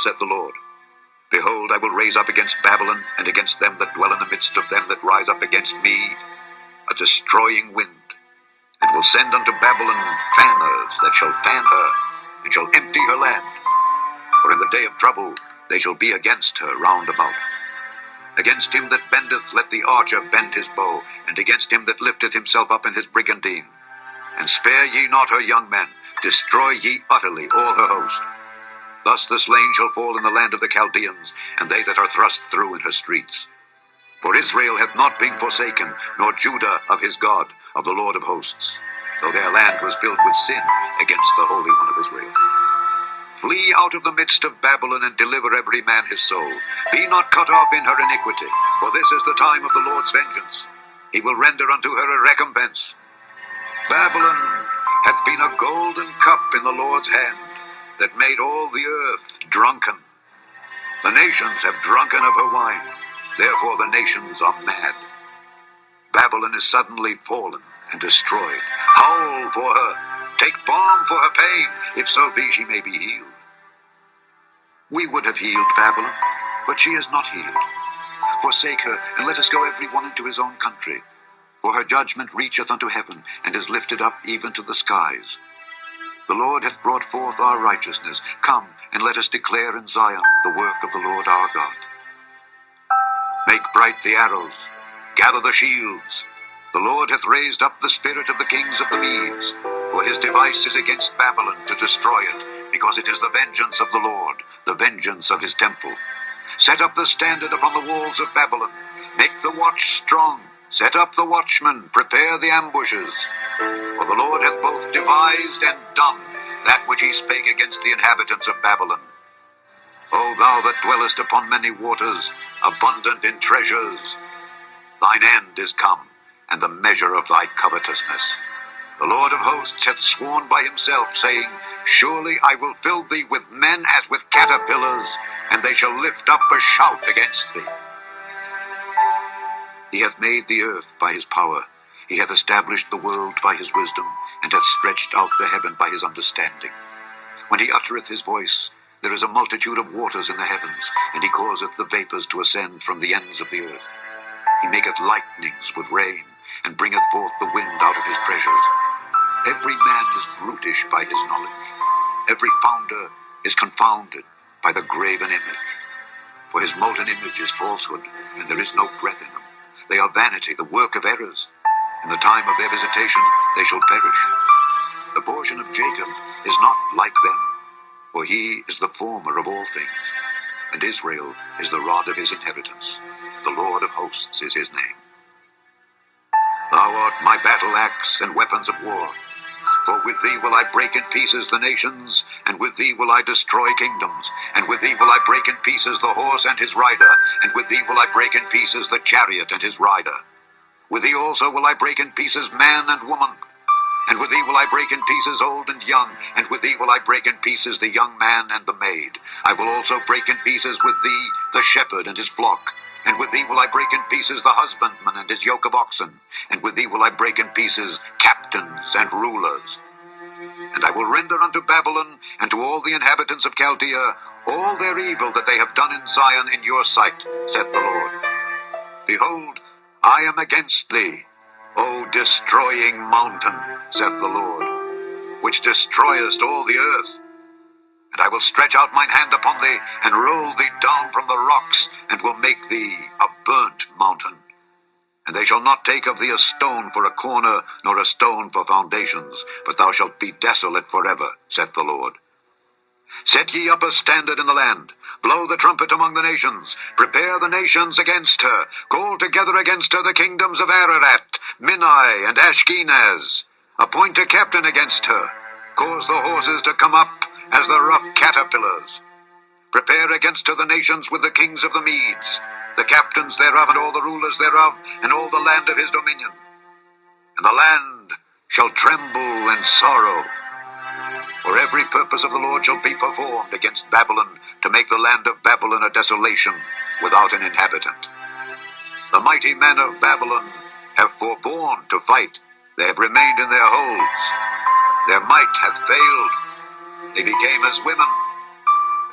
said the Lord. Behold, I will raise up against Babylon, and against them that dwell in the midst of them that rise up against me, a destroying wind, and will send unto Babylon fanners that shall fan her, and shall empty her land. For in the day of trouble they shall be against her round about. Against him that bendeth let the archer bend his bow, and against him that lifteth himself up in his brigandine. And spare ye not her young men, destroy ye utterly all her host. Thus the slain shall fall in the land of the Chaldeans, and they that are thrust through in her streets. For Israel hath not been forsaken, nor Judah of his God, of the Lord of hosts, though their land was filled with sin against the Holy One of Israel. Flee out of the midst of Babylon, and deliver every man his soul. Be not cut off in her iniquity, for this is the time of the Lord's vengeance. He will render unto her a recompense. Babylon hath been a golden cup in the Lord's hand, that made all the earth drunken. The nations have drunken of her wine, therefore the nations are mad. Babylon is suddenly fallen and destroyed. Howl for her, take balm for her pain, if so be she may be healed. We would have healed Babylon, but she is not healed. Forsake her, and let us go every one into his own country. For her judgment reacheth unto heaven, and is lifted up even to the skies. The Lord hath brought forth our righteousness. Come, and let us declare in Zion the work of the Lord our God. Make bright the arrows, gather the shields. The Lord hath raised up the spirit of the kings of the Medes, for his device is against Babylon to destroy it, because it is the vengeance of the Lord, the vengeance of his temple. Set up the standard upon the walls of Babylon. Make the watch strong. Set up the watchmen. Prepare the ambushes. For the Lord hath both devised and done that which he spake against the inhabitants of Babylon. O thou that dwellest upon many waters, abundant in treasures, thine end is come, and the measure of thy covetousness. The Lord of hosts hath sworn by himself, saying, Surely I will fill thee with men as with caterpillars, and they shall lift up a shout against thee. He hath made the earth by his power. He hath established the world by his wisdom, and hath stretched out the heaven by his understanding. When he uttereth his voice, there is a multitude of waters in the heavens, and he causeth the vapors to ascend from the ends of the earth. He maketh lightnings with rain, and bringeth forth the wind out of his treasures. Every man is brutish by his knowledge. Every founder is confounded by the graven image. For his molten image is falsehood, and there is no breath in them. They are vanity, the work of errors. In the time of their visitation they shall perish. The portion of Jacob is not like them, for he is the former of all things, and Israel is the rod of his inheritance. The Lord of hosts is his name. Thou art my battle axe and weapons of war. For with thee will I break in pieces the nations, and with thee will I destroy kingdoms, and with thee will I break in pieces the horse and his rider, and with thee will I break in pieces the chariot and his rider. With thee also will I break in pieces man and woman, and with thee will I break in pieces old and young, and with thee will I break in pieces the young man and the maid. I will also break in pieces with thee the shepherd and his flock, and with thee will I break in pieces the husbandman and his yoke of oxen, and with thee will I break in pieces captains and rulers. And I will render unto Babylon and to all the inhabitants of Chaldea all their evil that they have done in Zion in your sight, saith the Lord. Behold, I am against thee, O destroying mountain, saith the Lord, which destroyest all the earth. And I will stretch out mine hand upon thee, and roll thee down from the rocks, and will make thee a burnt mountain. And they shall not take of thee a stone for a corner, nor a stone for foundations, but thou shalt be desolate forever, saith the Lord. Set ye up a standard in the land, blow the trumpet among the nations, prepare the nations against her, call together against her the kingdoms of Ararat, Minai, and Ashkenaz. Appoint a captain against her, cause the horses to come up as the rough caterpillars. Prepare against her the nations with the kings of the Medes, the captains thereof, and all the rulers thereof, and all the land of his dominion. And the land shall tremble and sorrow. For every purpose of the Lord shall be performed against Babylon, to make the land of Babylon a desolation without an inhabitant. The mighty men of Babylon have forborne to fight. They have remained in their holds. Their might hath failed. They became as women.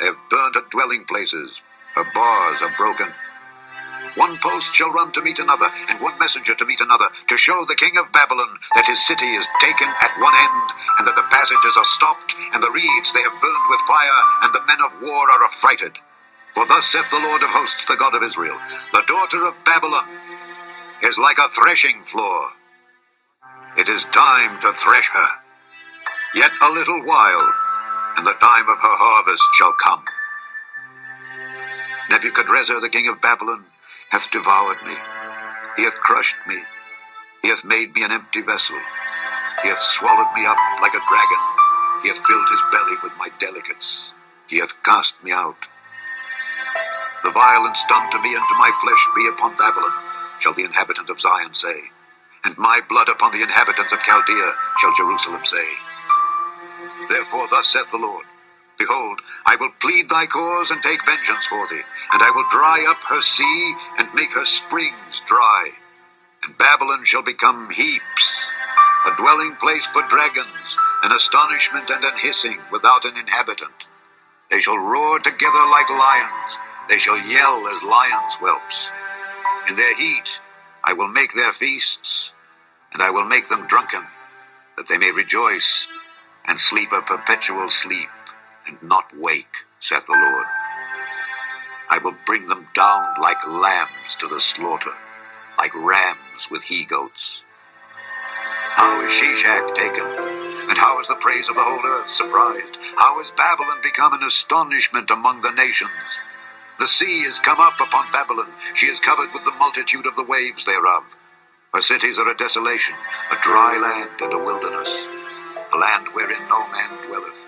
They have burned her dwelling places. Her bars are broken. One post shall run to meet another, and one messenger to meet another, to show the king of Babylon that his city is taken at one end, and that the passages are stopped, and the reeds they have burned with fire, and the men of war are affrighted. For thus saith the Lord of hosts, the God of Israel, the daughter of Babylon is like a threshing floor. It is time to thresh her. Yet a little while, and the time of her harvest shall come. Nebuchadrezzar, the king of Babylon, hath devoured me. He hath crushed me. He hath made me an empty vessel. He hath swallowed me up like a dragon. He hath filled his belly with my delicates. He hath cast me out. The violence done to me and to my flesh be upon Babylon, shall the inhabitant of Zion say. And my blood upon the inhabitants of Chaldea shall Jerusalem say. Therefore thus saith the Lord, Behold, I will plead thy cause and take vengeance for thee, and I will dry up her sea and make her springs dry. And Babylon shall become heaps, a dwelling place for dragons, an astonishment and an hissing without an inhabitant. They shall roar together like lions, they shall yell as lions' whelps. In their heat I will make their feasts, and I will make them drunken, that they may rejoice and sleep a perpetual sleep, and not wake, saith the Lord. I will bring them down like lambs to the slaughter, like rams with he-goats. How is Shishak taken? And how is the praise of the whole earth surprised? How is Babylon become an astonishment among the nations? The sea is come up upon Babylon. She is covered with the multitude of the waves thereof. Her cities are a desolation, a dry land and a wilderness, a land wherein no man dwelleth,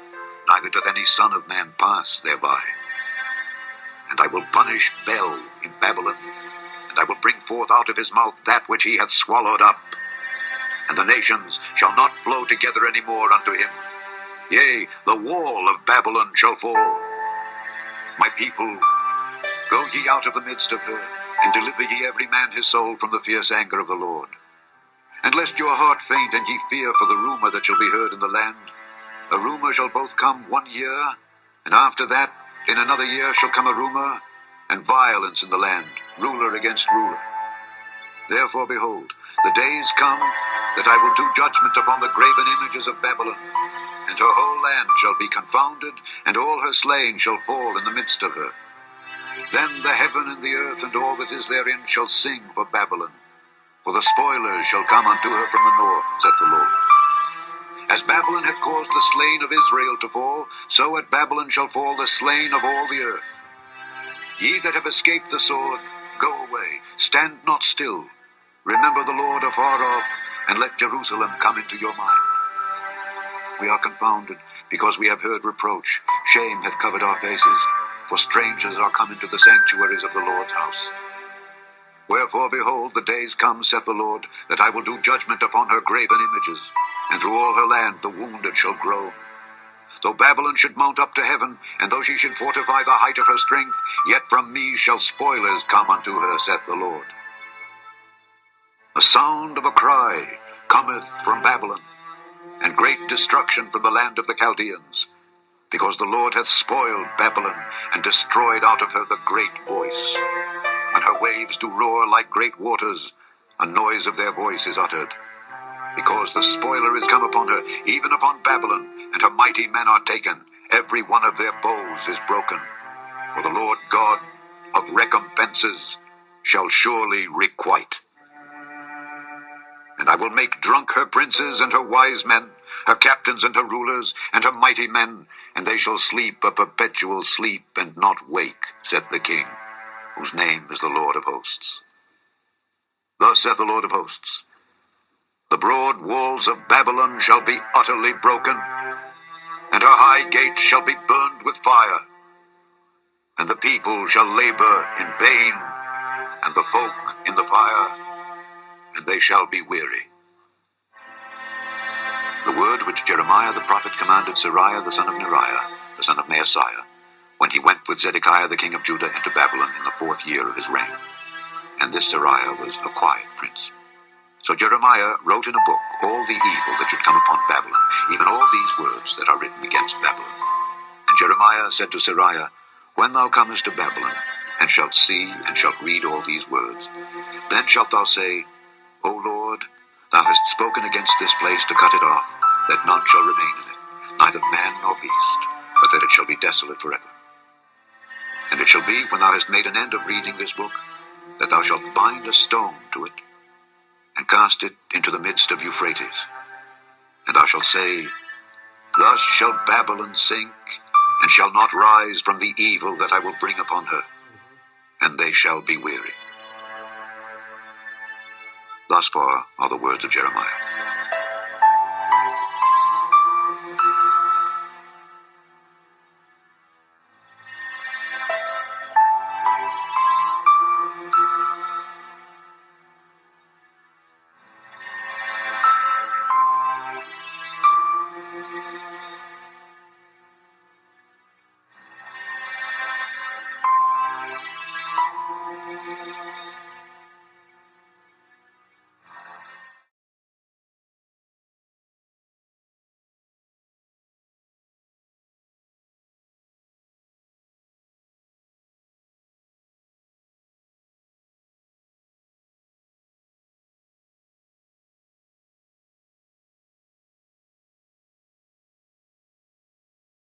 neither doth any son of man pass thereby. And I will punish Bel in Babylon, and I will bring forth out of his mouth that which he hath swallowed up. And the nations shall not flow together any more unto him. Yea, the wall of Babylon shall fall. My people, go ye out of the midst of her, and deliver ye every man his soul from the fierce anger of the Lord. And lest your heart faint, and ye fear for the rumor that shall be heard in the land, a rumor shall both come 1 year, and after that, in another year shall come a rumor, and violence in the land, ruler against ruler. Therefore, behold, the days come that I will do judgment upon the graven images of Babylon, and her whole land shall be confounded, and all her slain shall fall in the midst of her. Then the heaven and the earth and all that is therein shall sing for Babylon, for the spoilers shall come unto her from the north, saith the Lord. As Babylon hath caused the slain of Israel to fall, so at Babylon shall fall the slain of all the earth. Ye that have escaped the sword, go away, stand not still. Remember the Lord afar off, and let Jerusalem come into your mind. We are confounded, because we have heard reproach. Shame hath covered our faces, for strangers are come into the sanctuaries of the Lord's house. Wherefore, behold, the days come, saith the Lord, that I will do judgment upon her graven images, and through all her land the wounded shall groan. Though Babylon should mount up to heaven, and though she should fortify the height of her strength, yet from me shall spoilers come unto her, saith the Lord. The sound of a cry cometh from Babylon, and great destruction from the land of the Chaldeans, because the Lord hath spoiled Babylon, and destroyed out of her the great voice. When her waves do roar like great waters, a noise of their voice is uttered. Because the spoiler is come upon her, even upon Babylon, and her mighty men are taken, every one of their bows is broken. For the Lord God of recompenses shall surely requite. And I will make drunk her princes and her wise men, her captains and her rulers, and her mighty men, and they shall sleep a perpetual sleep, and not wake, saith the King, whose name is the Lord of hosts. Thus saith the Lord of hosts, the broad walls of Babylon shall be utterly broken, and her high gates shall be burned with fire, and the people shall labor in vain, and the folk in the fire, and they shall be weary. The word which Jeremiah the prophet commanded Seraiah the son of Neriah, the son of Maaseiah, when he went with Zedekiah the king of Judah into Babylon in the 4th year of his reign. And this Seraiah was a quiet prince. So Jeremiah wrote in a book all the evil that should come upon Babylon, even all these words that are written against Babylon. And Jeremiah Jeremiah said to Sariah, When thou comest to Babylon, and shalt see and shalt read all these words, then shalt thou say, O Lord, thou hast spoken against this place to cut it off, that none shall remain in it, neither man nor beast, but that it shall be desolate forever. And it shall be, when thou hast made an end of reading this book, that thou shalt bind a stone to it, and cast it into the midst of Euphrates. And thou shalt say, Thus shall Babylon sink, and shall not rise from the evil that I will bring upon her, and they shall be weary. Thus far are the words of Jeremiah.